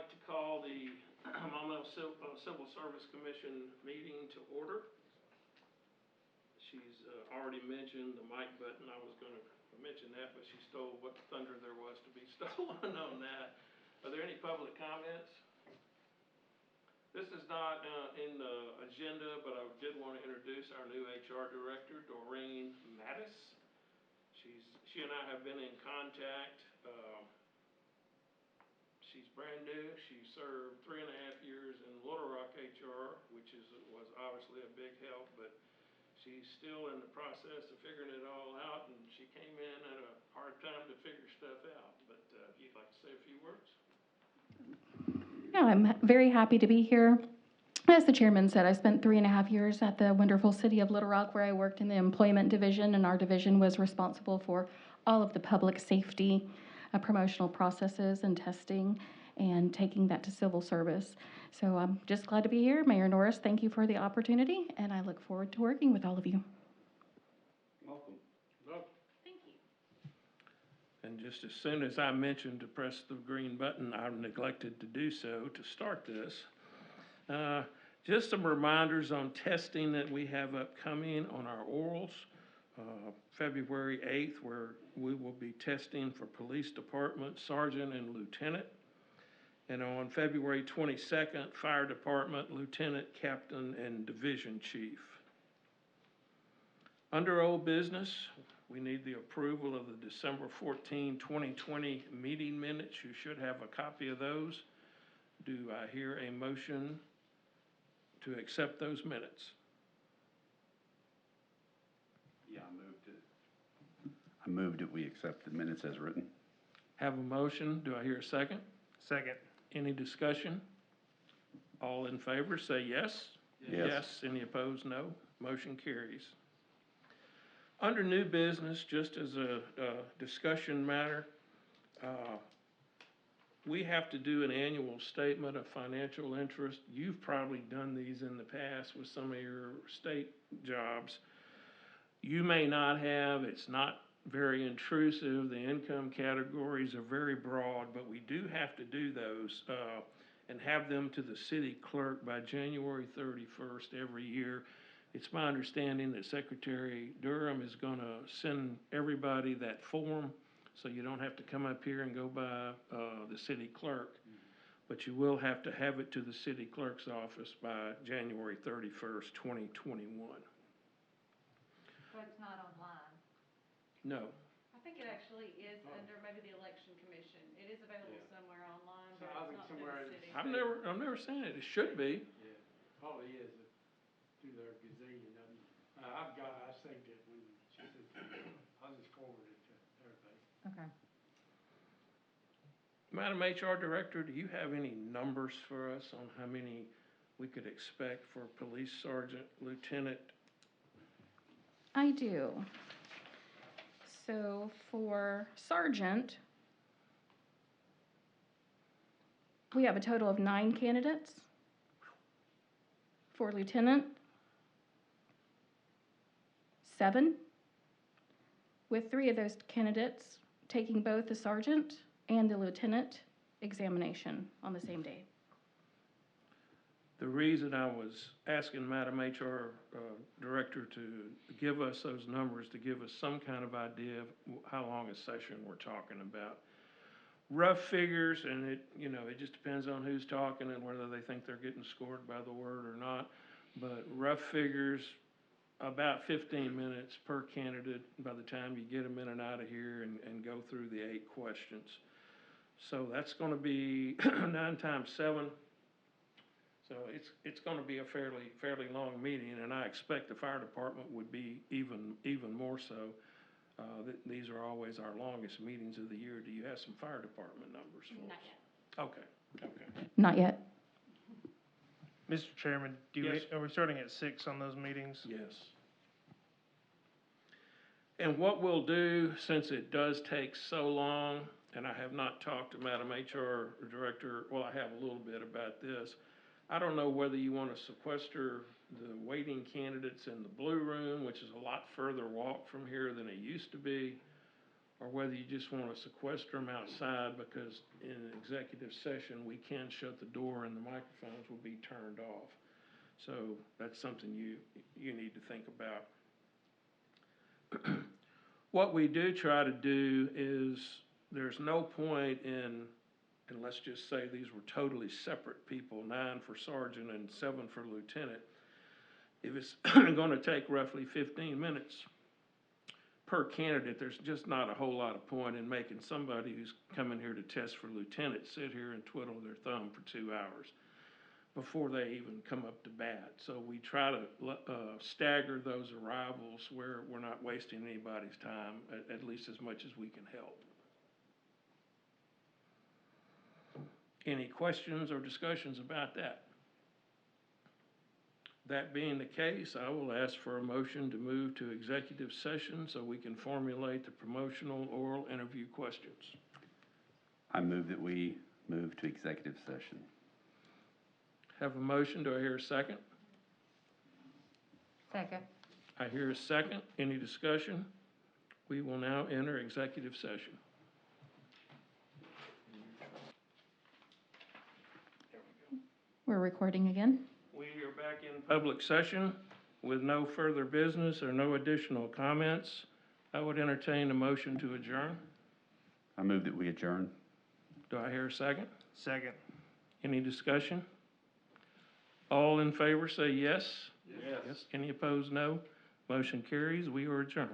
like to call the Maumelle Civil Service Commission meeting to order. She's already mentioned the mic button. I was going to mention that, but she stole what thunder there was to be stolen on that. Are there any public comments? This is not in the agenda, but I did want to introduce our new HR director, Doreen Mattis. She and I have been in contact. She's brand new. She served 3.5 years in Little Rock HR, which was obviously a big help, but she's still in the process of figuring it all out, and she came in at a hard time to figure stuff out. But if you'd like to say a few words. Yeah, I'm very happy to be here. As the chairman said, I spent 3.5 years at the wonderful city of Little Rock, where I worked in the employment division, and our division was responsible for all of the public safety promotional processes and testing and taking that to civil service. So I'm just glad to be here. Mayor Norris, thank you for the opportunity, and I look forward to working with all of you. Welcome. Thank you. And just as soon as I mentioned to press the green button, I neglected to do so to start this. Just some reminders on testing that we have upcoming on our orals. February 8th, where we will be testing for police department, sergeant, and lieutenant. And on February 22nd, fire department, lieutenant, captain, and division chief. Under old business, we need the approval of the December 14, 2020 meeting minutes. You should have a copy of those. Do I hear a motion to accept those minutes? Yeah, I moved that we accept the minutes as written. Have a motion. Do I hear a second? Second. Any discussion? All in favor, say yes. Yes. Any opposed, no. Motion carries. Under new business, just as a discussion matter, we have to do an annual statement of financial interest. You've probably done these in the past with some of your state jobs. You may not have. It's not very intrusive. The income categories are very broad, but we do have to do those and have them to the city clerk by January 31st every year. It's my understanding that Secretary Durham is going to send everybody that form, so you don't have to come up here and go by the city clerk, but you will have to have it to the city clerk's office by January 31st, 2021. So it's not online? No. I think it actually is under maybe the election commission. It is available somewhere online, So but I it's think not somewhere through the city. I've never seen it. It should be. Yeah, probably is through their gazillion of them. I saved it when she sent it. I'll just forward it to everybody. Okay. Madam HR Director, do you have any numbers for us on how many we could expect for police sergeant, lieutenant? I do. So for sergeant, we have a total of 9 candidates. For lieutenant, 7, with 3 of those candidates taking both the sergeant and the lieutenant examination on the same day. The reason I was asking Madam HR Director to give us those numbers, to give us some kind of idea of how long a session we're talking about. Rough figures, and it just depends on who's talking and whether they think they're getting scored by the word or not. But rough figures, about 15 minutes per candidate by the time you get them in and out of here and go through the 8 questions. So that's going to be 9 times 7. So it's going to be a fairly long meeting, and I expect the fire department would be even more so. These are always our longest meetings of the year. Do you have some fire department numbers for us? Not yet. Okay. Not yet. Mr. Chairman, Yes. are we starting at 6 on those meetings? Yes. And what we'll do, since it does take so long, and I have not talked to Madam HR Director, well, I have a little bit about this. I don't know whether you want to sequester the waiting candidates in the blue room, which is a lot further walk from here than it used to be, or whether you just want to sequester them outside, because in an executive session, we can shut the door and the microphones will be turned off. So that's something you need to think about. What we do try to do is, there's no point in, and let's just say these were totally separate people, 9 for sergeant and 7 for lieutenant. If it's gonna take roughly 15 minutes per candidate, there's just not a whole lot of point in making somebody who's coming here to test for lieutenant sit here and twiddle their thumb for 2 hours before they even come up to bat. So we try to stagger those arrivals where we're not wasting anybody's time, at least as much as we can help. Any questions or discussions about that? That being the case, I will ask for a motion to move to executive session so we can formulate the promotional oral interview questions. I move that we move to executive session. Have a motion, do I hear a second? Second. I hear a second. Any discussion? We will now enter executive session. We're recording again. We are back in public session with no further business or no additional comments. I would entertain a motion to adjourn. I move that we adjourn. Do I hear a second? Second. Any discussion? All in favor say yes. Yes. Any opposed, no. Motion carries. We are adjourned.